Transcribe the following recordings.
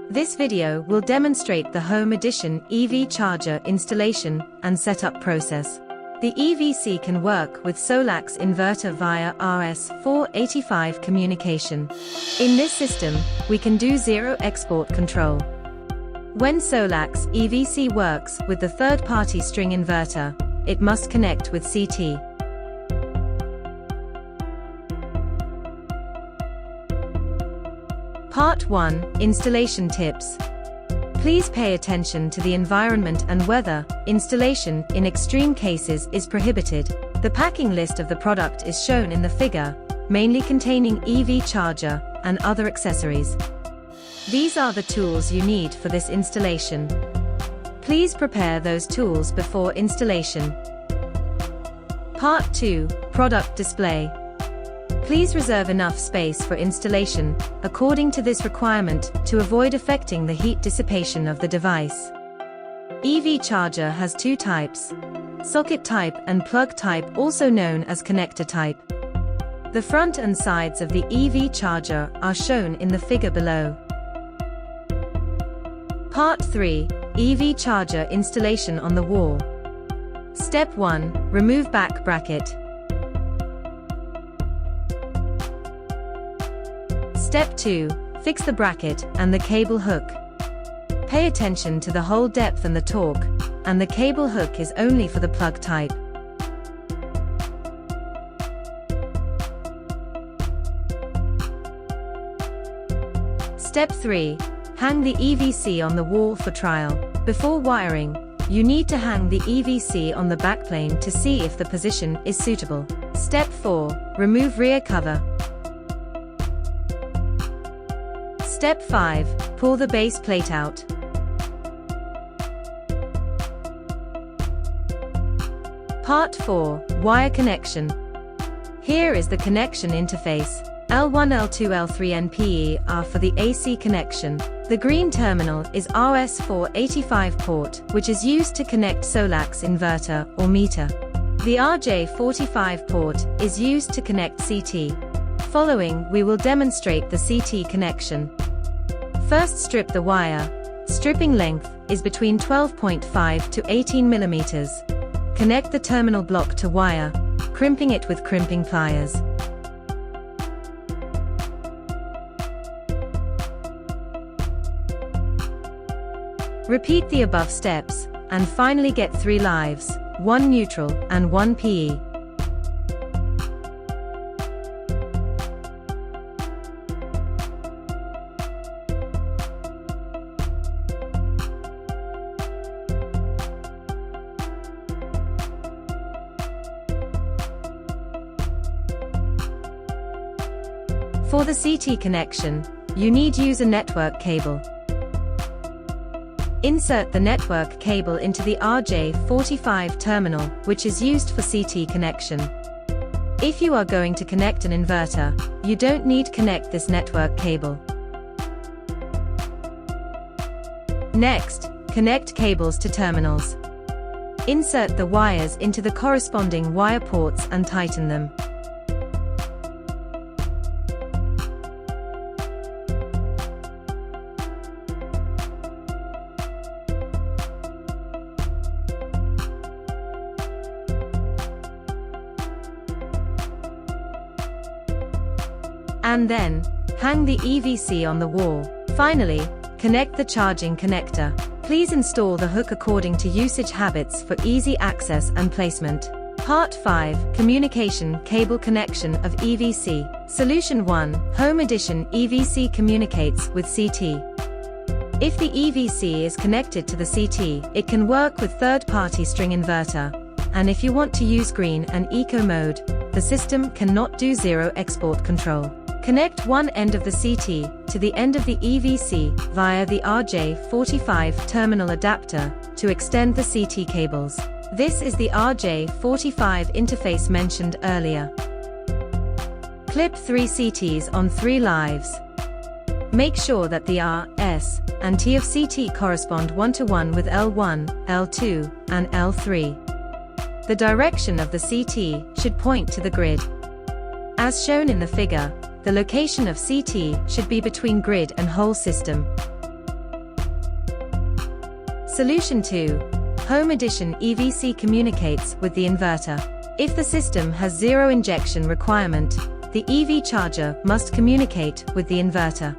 This video will demonstrate the Home Edition EV charger installation and setup process. The EVC can work with SolaX inverter via RS485 communication. In this system, we can do zero export control. When SolaX EVC works with the third-party string inverter, it must connect with CT. Part 1. Installation tips. Please pay attention to the environment and weather. Installation in extreme cases is prohibited. The packing list of the product is shown in the figure, mainly containing EV charger and other accessories. These are the tools you need for this installation. Please prepare those tools before installation. Part 2. Product display. Please reserve enough space for installation, according to this requirement, to avoid affecting the heat dissipation of the device. EV charger has two types: socket type and plug type, also known as connector type. The front and sides of the EV charger are shown in the figure below. Part 3. EV charger installation on the wall. Step 1. Remove back bracket. Step 2. Fix the bracket and the cable hook. Pay attention to the hole depth and the torque, and the cable hook is only for the plug type. Step 3. Hang the EVC on the wall for trial. Before wiring, you need to hang the EVC on the backplane to see if the position is suitable. Step 4. Remove rear cover. Step 5. Pull the base plate out. Part 4. Wire connection. Here is the connection interface. L1, L2, L3 NPE are for the AC connection. The green terminal is RS485 port, which is used to connect SolaX inverter or meter. The RJ45 port is used to connect CT. Following, we will demonstrate the CT connection. First, strip the wire. Stripping length is between 12.5 to 18 mm. Connect the terminal block to wire, crimping it with crimping pliers. Repeat the above steps, and finally get 3 lives, 1 neutral and 1 PE. For the CT connection, you need use a network cable. Insert the network cable into the RJ45 terminal, which is used for CT connection. If you are going to connect an inverter, you don't need to connect this network cable. Next, connect cables to terminals. Insert the wires into the corresponding wire ports and tighten them. And then, hang the EVC on the wall. Finally, connect the charging connector. Please install the hook according to usage habits for easy access and placement. Part 5. Communication cable connection of EVC. Solution 1. Home Edition EVC communicates with CT. If the EVC is connected to the CT, it can work with third-party string inverter. And if you want to use green and eco mode, the system cannot do zero export control. Connect one end of the CT to the end of the EVC via the RJ45 terminal adapter to extend the CT cables. This is the RJ45 interface mentioned earlier. Clip 3 CTs on 3 lives. Make sure that the R, S, and T of CT correspond 1-to-1 with L1, L2, and L3. The direction of the CT should point to the grid. As shown in the figure, the location of CT should be between grid and whole system. Solution 2. Home Edition EVC communicates with the inverter. If the system has zero injection requirement, the EV charger must communicate with the inverter.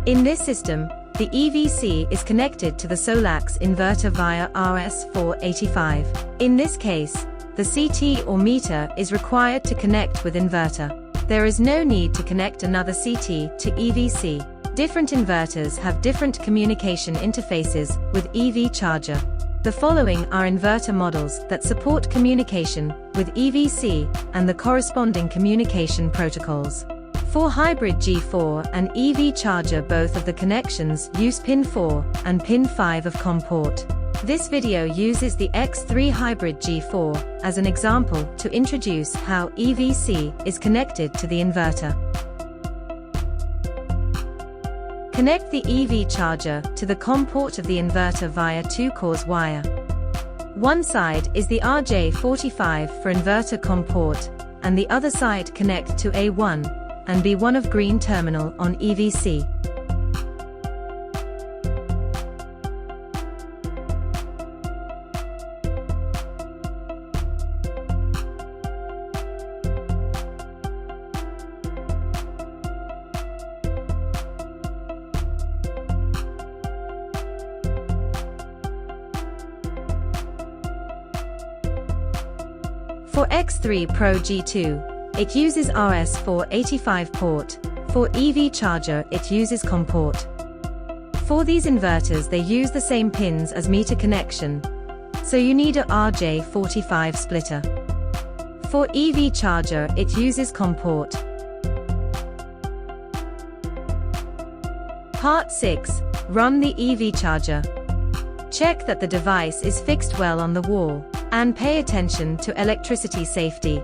In this system, the EVC is connected to the SolaX inverter via RS485. In this case, the CT or meter is required to connect with inverter. There is no need to connect another CT to EVC. Different inverters have different communication interfaces with EV charger. The following are inverter models that support communication with EVC and the corresponding communication protocols. For hybrid G4 and EV charger, both of the connections use pin 4 and pin 5 of COM port. This video uses the X3 hybrid G4 as an example to introduce how EVC is connected to the inverter. Connect the EV charger to the COM port of the inverter via 2-cores wire. One side is the RJ45 for inverter COM port, and the other side connect to A1 and B1 of green terminal on EVC. For X3 Pro G2, it uses RS485 port. For EV charger, it uses COM port. For these inverters, they use the same pins as meter connection, so you need a RJ45 splitter. For EV charger, it uses COM port. Part 6. Run the EV charger. Check that the device is fixed well on the wall, and pay attention to electricity safety.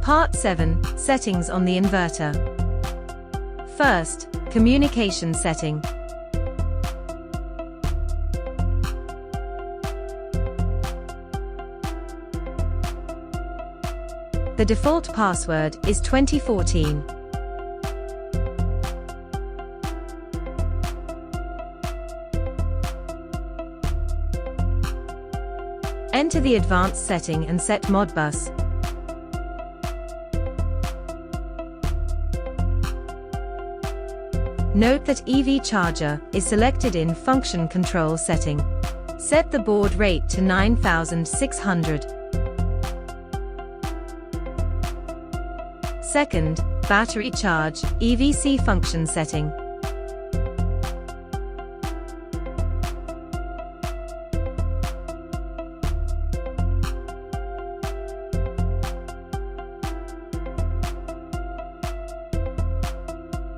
Part 7. Settings on the inverter. First, communication setting. The default password is 2014. Enter the advanced setting and set Modbus. Note that EV charger is selected in function control setting. Set the baud rate to 9600. Second, battery charge, EVC function setting.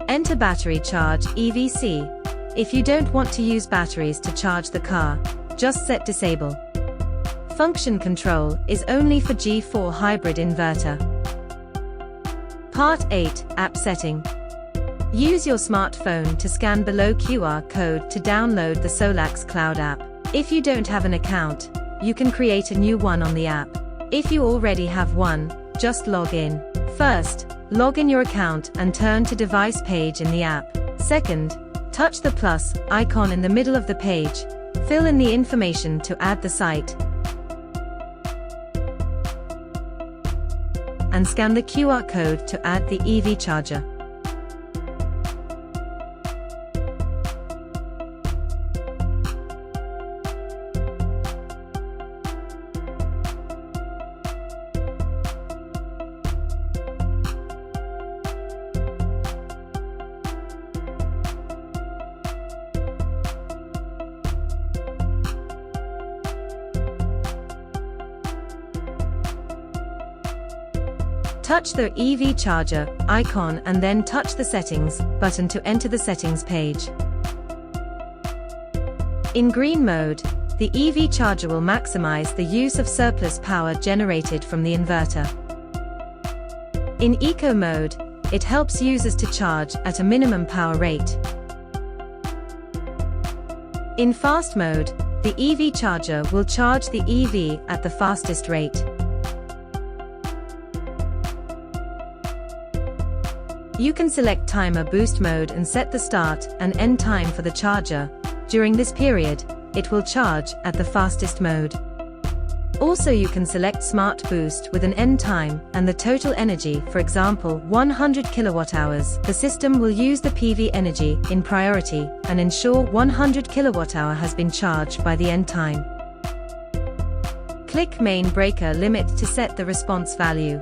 Enter battery charge, EVC. If you don't want to use batteries to charge the car, just set disable. Function control is only for G4 hybrid inverter. Part 8. App setting. Use your smartphone to scan below QR code to download the SolaX Cloud app. If you don't have an account, you can create a new one on the app. If you already have one, just log in. First, log in your account and turn to device page in the app. Second, touch the plus icon in the middle of the page. Fill in the information to add the site, and scan the QR code to add the EV charger. Touch the EV charger icon and then touch the settings button to enter the settings page. In green mode, the EV charger will maximize the use of surplus power generated from the inverter. In eco mode, it helps users to charge at a minimum power rate. In fast mode, the EV charger will charge the EV at the fastest rate. You can select timer boost mode and set the start and end time for the charger. During this period, it will charge at the fastest mode. Also, you can select Smart Boost with an end time and the total energy, for example 100 kWh. The system will use the PV energy in priority and ensure 100 kWh has been charged by the end time. Click Main Breaker Limit to set the response value.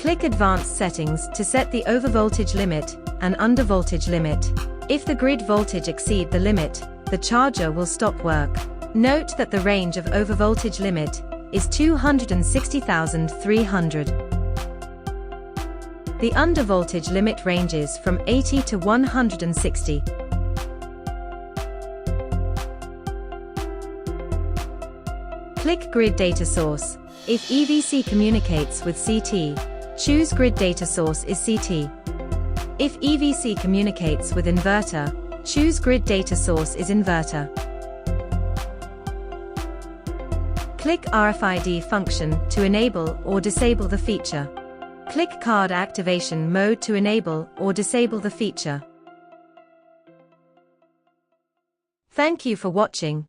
Click Advanced Settings to set the overvoltage limit and undervoltage limit. If the grid voltage exceed the limit, the charger will stop work. Note that the range of overvoltage limit is 260,300. The undervoltage limit ranges from 80 to 160. Click Grid Data Source. If EVC communicates with CT, choose Grid Data Source is CT. If EVC communicates with inverter, choose Grid Data Source is inverter. Click RFID function to enable or disable the feature. Click Card Activation Mode to enable or disable the feature. Thank you for watching.